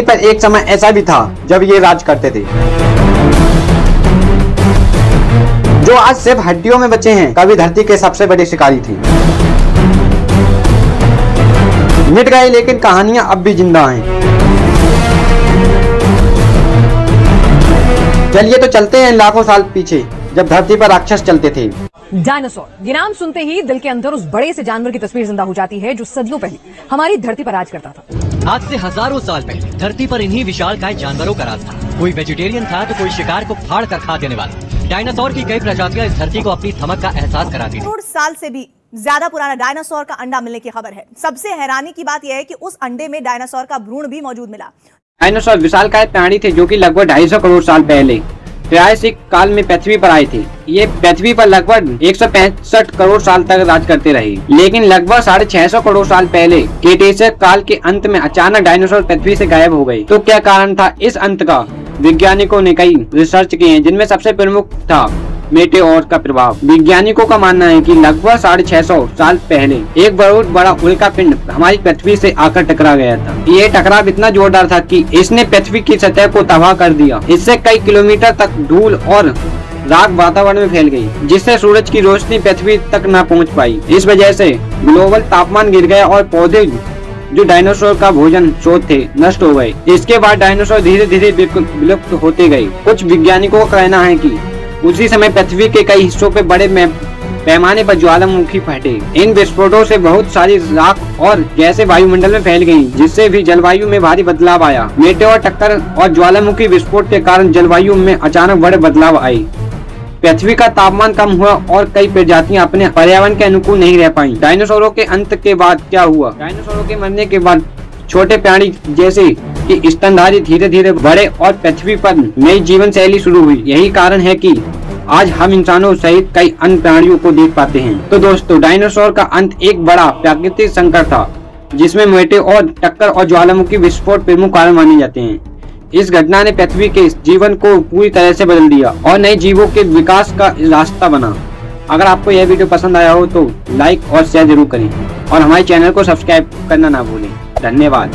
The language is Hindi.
पर एक समय ऐसा भी था जब ये राज करते थे, जो आज सिर्फ हड्डियों में बचे हैं, कभी धरती के सबसे बड़े शिकारी थे। मिट गए लेकिन कहानियां अब भी जिंदा हैं। चलिए तो चलते हैं लाखों साल पीछे, जब धरती पर राक्षस चलते थे। डायनासोर ये नाम सुनते ही दिल के अंदर उस बड़े से जानवर की तस्वीर जिंदा हो जाती है जो सदियों पहले हमारी धरती पर राज करता था। आज से हजारों साल पहले धरती पर इन्हीं विशालकाय जानवरों का राज था। कोई वेजिटेरियन था तो कोई शिकार को फाड़ कर खा देने वाला। डायनासोर की कई प्रजातियां इस धरती को अपनी धमक का एहसास कराती थी। करोड़ साल से भी ज्यादा पुराना डायनासोर का अंडा मिलने की खबर है। सबसे हैरानी की बात यह है कि उस अंडे में डायनासोर का भ्रूण भी मौजूद मिला। डायनासोर विशालकाय प्राणी थे जो कि लगभग 250 करोड़ साल पहले त्रियासिक काल में पृथ्वी पर आए थे। ये पृथ्वी पर लगभग 165 करोड़ साल तक राज करते रहे, लेकिन लगभग 650 करोड़ साल पहले क्रेटेशियस काल के अंत में अचानक डायनासोर पृथ्वी से गायब हो गए। तो क्या कारण था इस अंत का? वैज्ञानिकों ने कई रिसर्च किए हैं, जिनमें सबसे प्रमुख था मेटेओर का प्रभाव। वैज्ञानिकों का मानना है कि लगभग 650 साल पहले एक बहुत बड़ा उल्का पिंड हमारी पृथ्वी से आकर टकरा गया था। ये टकराव इतना जोरदार था कि इसने पृथ्वी की सतह को तबाह कर दिया। इससे कई किलोमीटर तक धूल और राख वातावरण में फैल गई, जिससे सूरज की रोशनी पृथ्वी तक न पहुंच पाई। इस वजह से ग्लोबल तापमान गिर गया और पौधे जो डायनासोर का भोजन स्रोत थे नष्ट हो गए। इसके बाद डायनासोर धीरे धीरे विलुप्त होते गए। कुछ वैज्ञानिकों का कहना है कि उसी समय पृथ्वी के कई हिस्सों पे बड़े पैमाने पर ज्वालामुखी फटे। इन विस्फोटों से बहुत सारी राख और गैसें वायुमंडल में फैल गईं, जिससे भी जलवायु में भारी बदलाव आया। मेटेओर टक्कर और ज्वालामुखी विस्फोट के कारण जलवायु में अचानक बड़े बदलाव आए। पृथ्वी का तापमान कम हुआ और कई प्रजातियां अपने पर्यावरण के अनुकूल नहीं रह पाई। डायनासोरों के अंत के बाद क्या हुआ? डायनासोरों के मरने के बाद छोटे प्राणी जैसे कि स्तनधारी धीरे धीरे बढ़े और पृथ्वी पर नई जीवन शैली शुरू हुई। यही कारण है कि आज हम इंसानों सहित कई अन्य प्राणियों को देख पाते हैं। तो दोस्तों, डायनासोर का अंत एक बड़ा प्राकृतिक संकट था, जिसमें मेटेओर टक्कर और ज्वालामुखी विस्फोट प्रमुख कारण माने जाते हैं। इस घटना ने पृथ्वी के जीवन को पूरी तरह से बदल दिया और नए जीवों के विकास का रास्ता बना। अगर आपको यह वीडियो पसंद आया हो तो लाइक और शेयर जरूर करें और हमारे चैनल को सब्सक्राइब करना ना भूलें। धन्यवाद।